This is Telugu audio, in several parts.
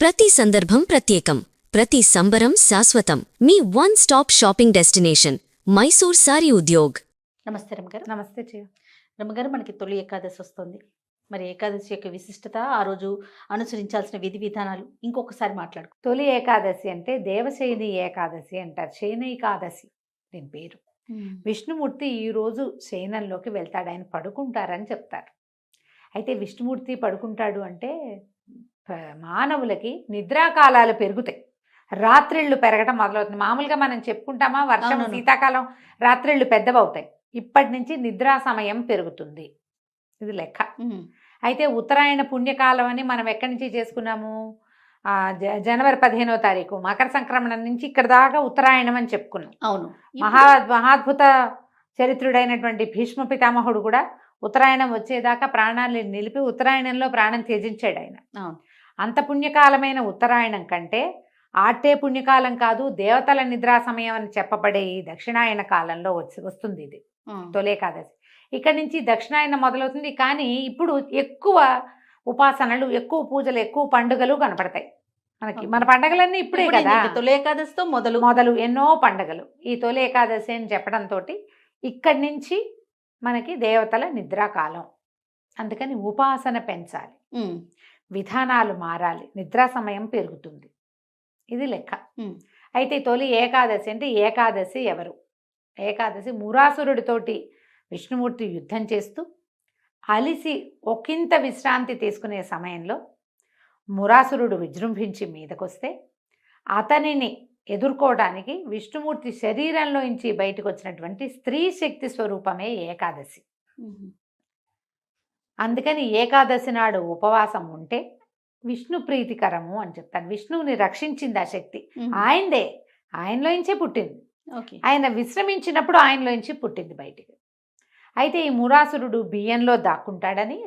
ప్రతి సందర్భం ప్రత్యేకం, ప్రతి సంబరం శాశ్వతం. మీ one stop shopping destination Mysore sari Udyog. నమస్తే రమ్మగారు. నమస్తే చెయ్య. రమ్మగారు, మనకి తొలి ఏకాదశి వస్తుంది. మరి ఏకాదశి యొక్క విశిష్టత, ఆ రోజు అనుసరించాల్సిన విధి విధానాలు ఇంకొకసారి మాట్లాడుకో. తొలి ఏకాదశి అంటే దేవశయని ఏకాదశి అంటారు. శయనైకాదశి దీని పేరు. విష్ణుమూర్తి ఈరోజు శయనంలోకి వెళ్తాడు, ఆయన పడుకుంటారని చెప్తారు. అయితే విష్ణుమూర్తి పడుకుంటాడు అంటే మానవులకి నిద్రాకాలాలు పెరుగుతాయి, రాత్రిళ్ళు పెరగటం మొదలవుతుంది. మామూలుగా మనం చెప్పుకుంటామా, వర్షం అవునవును. శీతాకాలం రాత్రిళ్ళు పెద్దవవుతాయి. ఇప్పటి నుంచి నిద్రా సమయం పెరుగుతుంది, ఇది లెక్క. అయితే ఉత్తరాయణ పుణ్యకాలం అని మనం ఎక్కడి నుంచి చేసుకున్నాము, జనవరి 15వ తారీఖు మకర సంక్రమణ నుంచి ఇక్కడ దాకా ఉత్తరాయణం అని చెప్పుకున్నాం. అవును. మహాద్భుత చరిత్రుడైనటువంటి భీష్మ పితామహుడు కూడా ఉత్తరాయణం వచ్చేదాకా ప్రాణాలు నిలిపి ఉత్తరాయణంలో ప్రాణం త్యజించాడు ఆయన. అవును. అంత పుణ్యకాలమైన ఉత్తరాయణం కంటే ఆటే పుణ్యకాలం కాదు, దేవతల నిద్రా సమయం అని చెప్పబడే ఈ దక్షిణాయన కాలంలో వస్తుంది ఇది తొలేకాదశి. ఇక్కడి నుంచి దక్షిణాయన మొదలవుతుంది. కానీ ఇప్పుడు ఎక్కువ ఉపాసనలు, ఎక్కువ పూజలు, ఎక్కువ పండుగలు కనపడతాయి మనకి. మన పండుగలన్నీ ఇప్పుడే కదా, తొలి ఏకాదశితో మొదలు ఎన్నో పండుగలు ఈ తొలి ఏకాదశి అని చెప్పడంతో ఇక్కడి నుంచి మనకి దేవతల నిద్రాకాలం. అందుకని ఉపాసన పెంచాలి, విధానాలు మారాలి, నిద్రా సమయం పెరుగుతుంది, ఇది లెక్క. అయితే తొలి ఏకాదశి అంటే ఏకాదశి ఎవరు? ఏకాదశి మురాసురుడితోటి విష్ణుమూర్తి యుద్ధం చేస్తూ అలిసి ఒకంత విశ్రాంతి తీసుకునే సమయంలో మురాసురుడు విజృంభించి మీదకొస్తే అతనిని ఎదుర్కోవడానికి విష్ణుమూర్తి శరీరంలోంచి బయటకు వచ్చినటువంటి స్త్రీ శక్తి స్వరూపమే ఏకాదశి. అందుకని ఏకాదశి నాడు ఉపవాసం ఉంటే విష్ణు ప్రీతికరము అని చెప్తాను. విష్ణువుని రక్షించింది ఆ శక్తి, ఆయనదే, ఆయనలోంచే పుట్టింది. ఆయన విశ్రమించినప్పుడు ఆయనలోంచి పుట్టింది బయటికి. అయితే ఈ మురాసురుడు బియ్యంలో దాక్కున్నాడని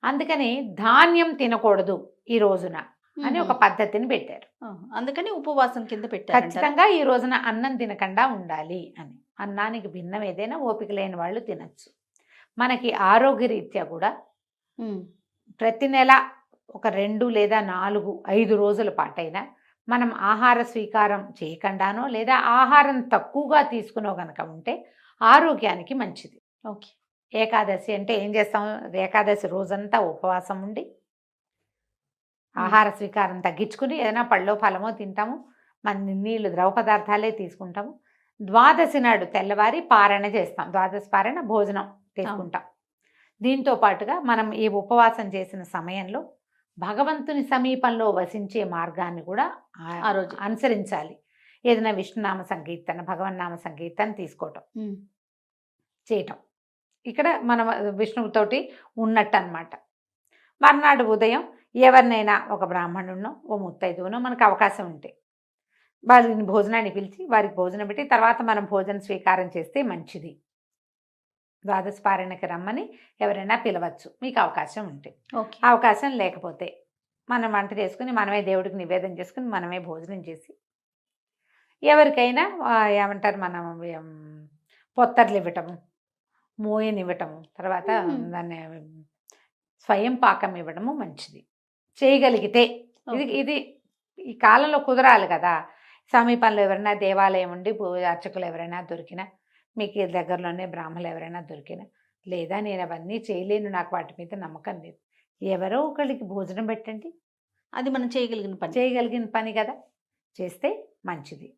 అందుకని ధాన్యం తినకూడదు ఈ రోజున అని ఒక పద్ధతిని పెట్టారు. అందుకని ఉపవాసం కింద పెట్టారు. ఖచ్చితంగా ఈ రోజున అన్నం తినకుండా ఉండాలి అని. అన్నానికి భిన్నం ఏదైనా ఓపిక లేని వాళ్ళు తినచ్చు. మనకి ఆరోగ్యరీత్యా కూడా ప్రతి నెల ఒక 2 లేదా 4, 5 రోజుల పాటైనా మనం ఆహార స్వీకారం చేయకుండానో లేదా ఆహారం తక్కువగా తీసుకునో గనక ఉంటే ఆరోగ్యానికి మంచిది. ఓకే. ఏకాదశి అంటే ఏం చేస్తాం, ఏకాదశి రోజంతా ఉపవాసం ఉండి ఆహార స్వీకారం తగ్గించుకుని ఏదైనా పళ్ళో ఫలమో తింటాము, మన నీళ్ళు ద్రవ పదార్థాలే తీసుకుంటాము. ద్వాదశి నాడు తెల్లవారి పారణ చేస్తాం, ద్వాదశి పారణ భోజనం తీసుకుంటాం. దీంతో పాటుగా మనం ఈ ఉపవాసం చేసిన సమయంలో భగవంతుని సమీపంలో వసించే మార్గాన్ని కూడా ఆ రోజు అనుసరించాలి. ఏదైనా విష్ణునామ సంకీర్తన, భగవన్నామ సంకీర్తన తీసుకోవటం, చేయటం, ఇక్కడ మనం విష్ణువుతోటి ఉన్నట్టు అన్నమాట. మర్నాడు ఉదయం ఎవరినైనా ఒక బ్రాహ్మణుడినో ఓ ముత్తైదువునో మనకు అవకాశం ఉంటే వారిని భోజనాన్ని పిలిచి వారికి భోజనం పెట్టి తర్వాత మనం భోజన స్వీకారం చేస్తే మంచిది. ద్వాదశి పారాయణకి రమ్మని ఎవరైనా పిలవచ్చు మీకు అవకాశం ఉంటే. అవకాశం లేకపోతే మనం వంట చేసుకుని మనమే దేవుడికి నివేదన చేసుకుని మనమే భోజనం చేసి ఎవరికైనా ఏమంటారు మనం పొత్తర్లు ఇవ్వటము, మోయనివ్వటము, తర్వాత దాన్ని స్వయం పాకం ఇవ్వడము మంచిది చేయగలిగితే. ఇది ఈ కాలంలో కుదరాలి కదా. సమీపంలో ఎవరైనా దేవాలయం ఉండి అర్చకులు ఎవరైనా దొరికినా, మీకు దగ్గరలోనే బ్రాహ్మణులు ఎవరైనా దొరికినా, లేదా నేను అవన్నీ చేయలేను, నాకు వాటి మీద నమ్మకం లేదు, ఎవరో ఒకరికి భోజనం పెట్టండి. అది మనం చేయగలిగిన పని కదా, చేస్తే మంచిది.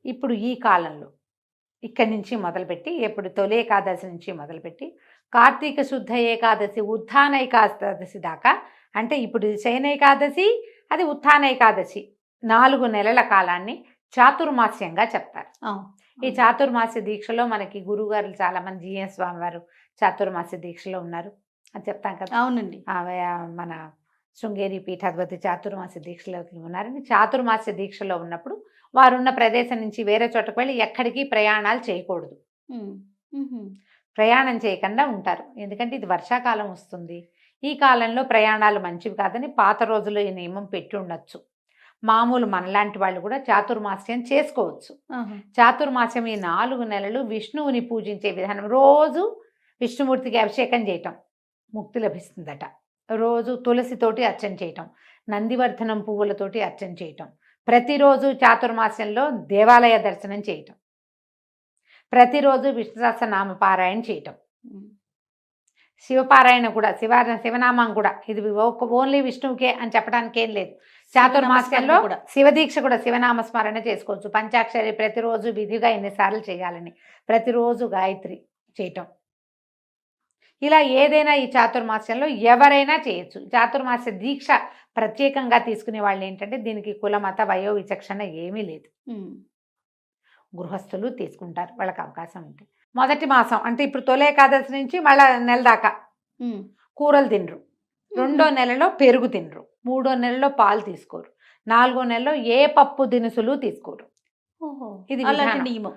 ఇప్పుడు ఈ కాలంలో ఇక్కడి నుంచి మొదలుపెట్టి, ఎప్పుడు తొలి ఏకాదశి నుంచి మొదలుపెట్టి కార్తీక శుద్ధ ఏకాదశి, ఉత్థాన ఏకాదశి దాకా, అంటే ఇప్పుడు శయనైకాదశి, అది ఉత్థాన ఏకాదశి, 4 నెలల కాలాన్ని చాతుర్మాస్యంగా చెప్తారు. ఈ చాతుర్మాస్య దీక్షలో మనకి గురువుగారు చాలామంది, జిఎస్ స్వామి వారు చాతుర్మాస్య దీక్షలో ఉన్నారు అని చెప్తాం కదా. అవునండి. మన శృంగేరి పీఠాధిపతి చాతుర్మాస్య దీక్షలో ఉన్నారని. చాతుర్మాస్య దీక్షలో ఉన్నప్పుడు వారున్న ప్రదేశం నుంచి వేరే చోటకు వెళ్ళి ఎక్కడికి ప్రయాణాలు చేయకూడదు, ప్రయాణం చేయకుండా ఉంటారు. ఎందుకంటే ఇది వర్షాకాలం వస్తుంది, ఈ కాలంలో ప్రయాణాలు మంచివి కాదని పాత రోజుల్లో ఈ నియమం పెట్టి ఉండొచ్చు. మామూలు మనలాంటి వాళ్ళు కూడా చాతుర్మాస్యం చేసుకోవచ్చు. చాతుర్మాస్యం ఈ 4 నెలలు విష్ణువుని పూజించే విధానం. రోజు విష్ణుమూర్తికి అభిషేకం చేయటం ముక్తి లభిస్తుందట. రోజు తులసితోటి అర్చన చేయటం, నందివర్ధనం పువ్వులతోటి అర్చన చేయటం, ప్రతిరోజు చాతుర్మాస్యంలో దేవాలయ దర్శనం చేయటం, ప్రతిరోజు విష్ణు సహస్రనామ పారాయణ చేయటం, శివపారాయణ కూడా శివనామం కూడా, ఇది ఓన్లీ విష్ణువుకే అని చెప్పడానికి ఏం లేదు. చాతుర్మాస్యంలో శివదీక్ష కూడా శివనామ స్మరణ చేసుకోవచ్చు. పంచాక్షరి ప్రతిరోజు విధిగా ఎన్నిసార్లు చేయాలని, ప్రతిరోజు గాయత్రి చేయటం, ఇలా ఏదైనా ఈ చాతుర్మాస్యంలో ఎవరైనా చేయొచ్చు. చాతుర్మాస్య దీక్ష ప్రత్యేకంగా తీసుకునే వాళ్ళు ఏంటంటే దీనికి కుల మత వయో విచక్షణ ఏమీ లేదు. గృహస్థులు తీసుకుంటారు, వాళ్ళకి అవకాశం ఉంటే. మొదటి మాసం అంటే ఇప్పుడు తొలి ఏకాదశి నుంచి మళ్ళీ నెల దాకా కూరలు తినరు, రెండో నెలలో పెరుగు తినరు, మూడో నెలలో పాలు తీసుకోరు, నాలుగో నెలలో ఏ పప్పు దినుసులు తీసుకోరు. ఇది నియమం.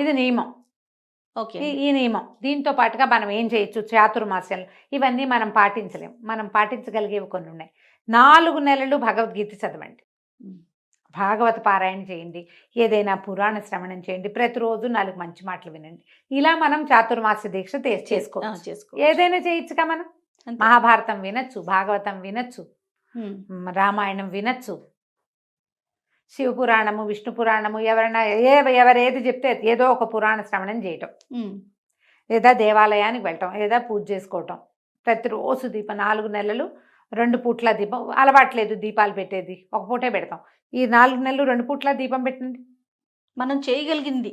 ఇది నియమం. ఈ నియమం. దీంతో పాటుగా మనం ఏం చేయొచ్చు చాతుర్మాస్యంలో, ఇవన్నీ మనం పాటించలేము. మనం పాటించగలిగేవి కొన్ని ఉన్నాయి. 4 నెలలు భగవద్గీత చదవండి, భాగవత పారాయణ చేయండి, ఏదైనా పురాణ శ్రవణం చేయండి, ప్రతిరోజు 4 మంచి మాటలు వినండి. ఇలా మనం చాతుర్మాస్య దీక్ష చేసుకోవచ్చు. ఏదైనా చేయొచ్చుగా మనం. మహాభారతం వినొచ్చు, భాగవతం వినొచ్చు, రామాయణం వినొచ్చు, శివపురాణము, విష్ణు పురాణము, ఎవరైనా ఎవరేది చెప్తే ఏదో ఒక పురాణ శ్రవణం చేయటం, లేదా దేవాలయానికి వెళ్ళటం, లేదా పూజ చేసుకోవటం. ప్రతిరోజు దీపం 4 నెలలు 2 పూట్ల దీపం. అలవాట్లేదు దీపాలు పెట్టేది, ఒక పూటే పెడతాం. ఈ 4 నెలలు 2 పూట్ల దీపం పెట్టండి. మనం చేయగలిగింది,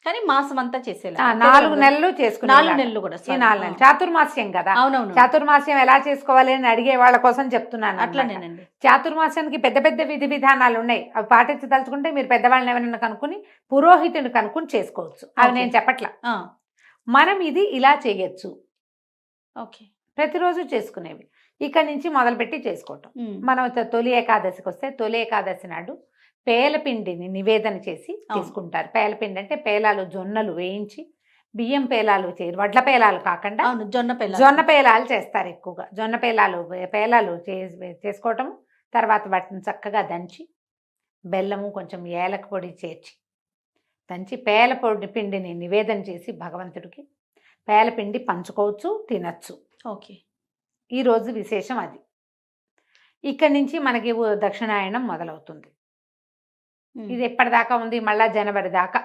కానీ మాసం అంతా చేసేలా 4 నెలలు చేసుకుని 4 నెలలు కూడా ఈ 4 నెలలు చాతుర్మాస్యం కదా. అవునవును. చాతుర్మాస్యం ఎలా చేసుకోవాలి అని అడిగే వాళ్ళ కోసం చెప్తున్నాను. అట్లనేనండి. చాతుర్మాస్యానికి పెద్ద పెద్ద విధి విధానాలు ఉన్నాయి. అవి పాటించదలుచుకుంటే మీరు పెద్దవాళ్ళని ఎవరైనా కనుక్కుని పురోహితుని కనుక్కుని చేసుకోవచ్చు. అవి నేను చెప్పట్లా. మనం ఇది ఇలా చేయొచ్చు. ఓకే, ప్రతిరోజు చేసుకునేవి. ఇక్కడ నుంచి మొదలుపెట్టి చేసుకోవటం. మనం తొలి ఏకాదశికి వస్తే తొలి ఏకాదశి నాడు పేలపిండిని నివేదన చేసి తీసుకుంటారు. పేలపిండి అంటే పేలాలు, జొన్నలు వేయించి, బియ్యం పేలాలు వడ్ల పేలాలు కాకుండా జొన్న పేలాలు చేస్తారు ఎక్కువగా. జొన్న పేలాలు చేసుకోవటం, తర్వాత వాటిని చక్కగా దంచి బెల్లము కొంచెం ఏలక పొడి చేర్చి దంచి పేల పొడి పిండిని నివేదన చేసి భగవంతుడికి పేలపిండి పంచుకోవచ్చు, తినచ్చు. ఓకే, ఈరోజు విశేషం అది. ఇక్కడి నుంచి మనకి దక్షిణాయనం మొదలవుతుంది. ఇది ఎప్పటిదాకా ఉంది? మళ్ళా జనవరి దాకా,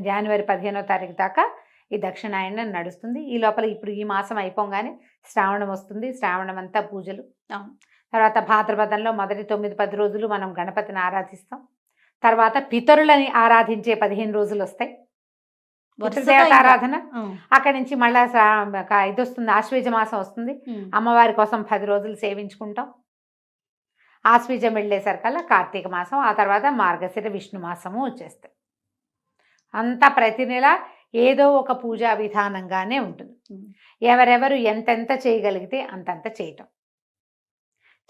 జనవరి 15వ తారీఖు దాకా ఈ దక్షిణాయనం నడుస్తుంది. ఈ లోపల ఇప్పుడు ఈ మాసం అయిపోగానే శ్రావణం వస్తుంది. శ్రావణం అంతా పూజలు. తర్వాత భాద్రపదంలో మొదటి 9-10 రోజులు మనం గణపతిని ఆరాధిస్తాం. తర్వాత పితరులని ఆరాధించే 15 రోజులు వస్తాయి, ఆరాధన. అక్కడి నుంచి మళ్ళా ఇది వస్తుంది, ఆశ్వీజ మాసం వస్తుంది. అమ్మవారి కోసం 10 రోజులు సేవించుకుంటాం. ఆశ్వీజం వెళ్ళేసరికల్లా కార్తీక మాసం, ఆ తర్వాత మార్గశిర విష్ణు మాసము వచ్చేస్తాయి. అంతా ప్రతి నెల ఏదో ఒక పూజా విధానంగానే ఉంటుంది. ఎవరెవరు ఎంతెంత చేయగలిగితే అంతంత చేయటం.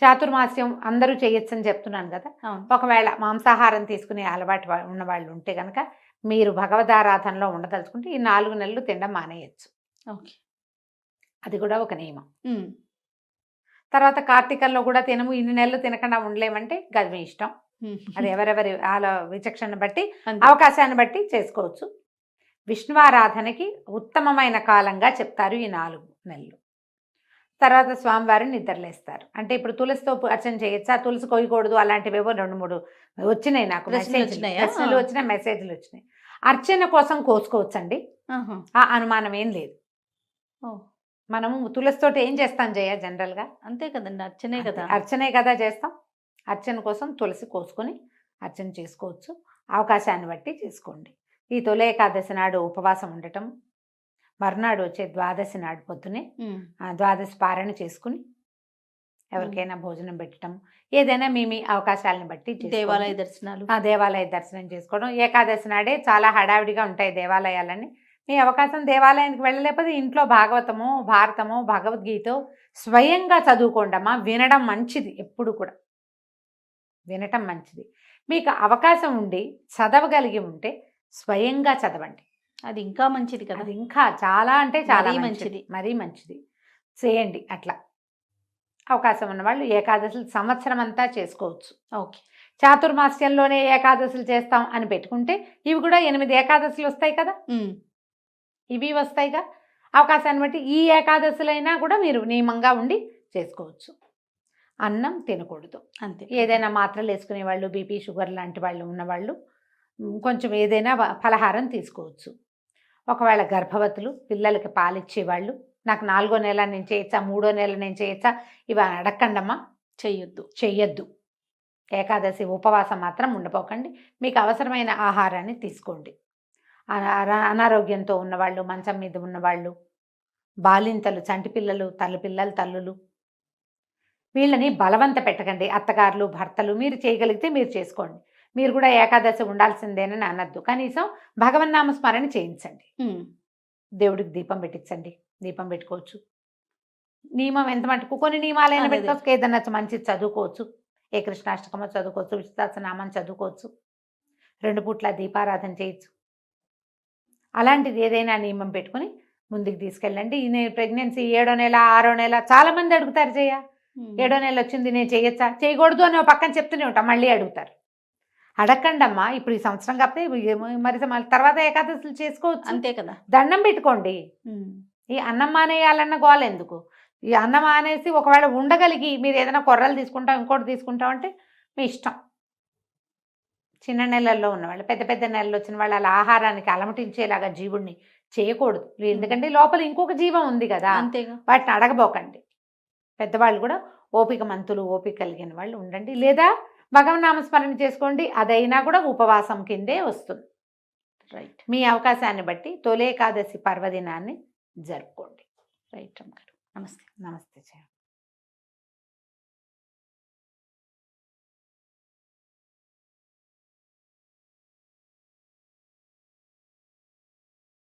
చాతుర్మాస్యం అందరూ చేయొచ్చు అని చెప్తున్నాను కదా. ఒకవేళ మాంసాహారం తీసుకునే అలవాటు ఉన్న వాళ్ళు ఉంటే కనుక మీరు భగవదారాధనలో ఉండదలుచుకుంటే ఈ 4 నెలలు తినడం మానేయచ్చు. ఓకే, అది కూడా ఒక నియమం. తర్వాత కార్తీకంలో కూడా తినము, ఇన్ని నెలలు తినకుండా ఉండలేమంటే అది మీ ఇష్టం. అది ఎవరెవరి విచక్షణ బట్టి, అవకాశాన్ని బట్టి చేసుకోవచ్చు. విష్ణువారాధనకి ఉత్తమమైన కాలంగా చెప్తారు ఈ 4 నెలలు. తర్వాత స్వామివారిని నిద్రలేస్తారు. అంటే ఇప్పుడు తులసితో అర్చన చేయొచ్చా, తులసి కొయ్యకూడదు, అలాంటివేవో 2-3 వచ్చినాయి నాకు ప్రశ్నలు వచ్చినాయి, మెసేజ్లు వచ్చినాయి. అర్చన కోసం కోసుకోవచ్చండి, ఆ అనుమానం ఏం లేదు. మనము తులసితోటి ఏం చేస్తాం జయ? జనరల్గా అంతే కదండి, అర్చనే కదా చేస్తాం. అర్చన కోసం తులసి కోసుకొని అర్చన చేసుకోవచ్చు. అవకాశాన్ని బట్టి చేసుకోండి. ఈ తొలి ఏకాదశి నాడు ఉపవాసం ఉండటం, మర్నాడు వచ్చే ద్వాదశి నాడు పొద్దునే ద్వాదశి పారాయణ చేసుకుని ఎవరికైనా భోజనం పెట్టడం, ఏదైనా మీ అవకాశాలను బట్టి దేవాలయ దర్శనం చేసుకోవడం. ఏకాదశి నాడే చాలా హడావిడిగా ఉంటాయి దేవాలయాలన్నీ. మీ అవకాశం దేవాలయానికి వెళ్ళలేకపోతే ఇంట్లో భాగవతమో, భారతమో, భగవద్గీత స్వయంగా చదువుకోండమ్మా. వినడం మంచిది, ఎప్పుడు కూడా వినటం మంచిది. మీకు అవకాశం ఉండి చదవగలిగి ఉంటే స్వయంగా చదవండి, అది ఇంకా మంచిది కదా. అది ఇంకా చాలా అంటే చాలా మంచిది, మరీ మంచిది. చేయండి అట్లా. అవకాశం ఉన్నవాళ్ళు ఏకాదశులు సంవత్సరం అంతా చేసుకోవచ్చు. ఓకే, చాతుర్మాస్యంలోనే ఏకాదశులు చేస్తాం అని పెట్టుకుంటే ఇవి కూడా 8 ఏకాదశులు వస్తాయి కదా, ఇవి వస్తాయిగా. అవకాశాన్ని బట్టి ఈ ఏకాదశులైనా కూడా మీరు నియమంగా ఉండి చేసుకోవచ్చు. అన్నం తినకూడదు. అంతే. ఏదైనా మాత్రలు వేసుకునే వాళ్ళు, బీపీ షుగర్ లాంటి వాళ్ళు ఉన్నవాళ్ళు కొంచెం ఏదైనా ఫలహారం తీసుకోవచ్చు. ఒకవేళ గర్భవతులు, పిల్లలకి పాలిచ్చేవాళ్ళు, నాకు 4వ నెల నేను చేయొచ్చా, 3వ నెల నేను చేయొచ్చా, ఇవి అడగండమ్మా, చెయ్యొద్దు. ఏకాదశి ఉపవాసం మాత్రం ఉండపోకండి. మీకు అవసరమైన ఆహారాన్ని తీసుకోండి. అనారోగ్యంతో ఉన్నవాళ్ళు, మంచం మీద ఉన్నవాళ్ళు, బాలింతలు, చంటి పిల్లలు, తల్లులు, వీళ్ళని బలవంత పెట్టకండి. అత్తగారులు, భర్తలు మీరు చేయగలిగితే మీరు చేసుకోండి. మీరు కూడా ఏకాదశి ఉండాల్సిందేనని అనద్దు. కనీసం భగవన్నామ స్మరణ చేయించండి. దేవుడికి దీపం పెట్టించండి. దీపం పెట్టుకోవచ్చు. నియమం ఎంత మటుకు కొన్ని నియమాలైనా పెట్టుకోవచ్చు. ఏదన్నా మంచిది చదువుకోవచ్చు. ఏ కృష్ణాష్టకమో చదువుకోవచ్చు, విశ్వాసనామం చదువుకోవచ్చు, 2 పూట్ల దీపారాధన చేయొచ్చు. అలాంటిది ఏదైనా నియమం పెట్టుకుని ముందుకు తీసుకెళ్ళండి. నేను ప్రెగ్నెన్సీ 7వ నెల, 6వ నెల చాలా మంది అడుగుతారు, 7వ నెల వచ్చింది నేను చేయొచ్చా, చేయకూడదు అని పక్కన చెప్తూనే ఉంటాం, మళ్ళీ అడుగుతారు. అడగండమ్మా. ఇప్పుడు ఈ సంవత్సరం కాకపోతే మరి తర్వాత ఏకాదశులు చేసుకోవచ్చు. అంతే కదా. దండం పెట్టుకోండి. ఈ అన్నం మానేయాలన్న గోల ఎందుకు? ఈ అన్నం మానేసి ఒకవేళ ఉండగలిగి మీరు ఏదైనా కొర్రలు తీసుకుంటాం, ఇంకోటి తీసుకుంటాం అంటే మీ ఇష్టం. చిన్న నెలల్లో ఉన్నవాళ్ళు, పెద్ద నెలలు వచ్చిన వాళ్ళు అలా ఆహారానికి అలమటించేలాగా జీవుడిని చేయకూడదు. ఎందుకంటే లోపల ఇంకొక జీవం ఉంది కదా, వాటిని అడగబోకండి. పెద్దవాళ్ళు కూడా ఓపిక కలిగిన వాళ్ళు ఉండండి. లేదా భగవన్నామస్మరణ చేసుకోండి. అదైనా కూడా ఉపవాసం కిందే వస్తుంది. రైట్. మీ అవకాశాన్ని బట్టి తొలి ఏకాదశి పర్వదినాన్ని జరుపుకోండి. రైట్ అమ్మగారు. నమస్తే. నమస్తే.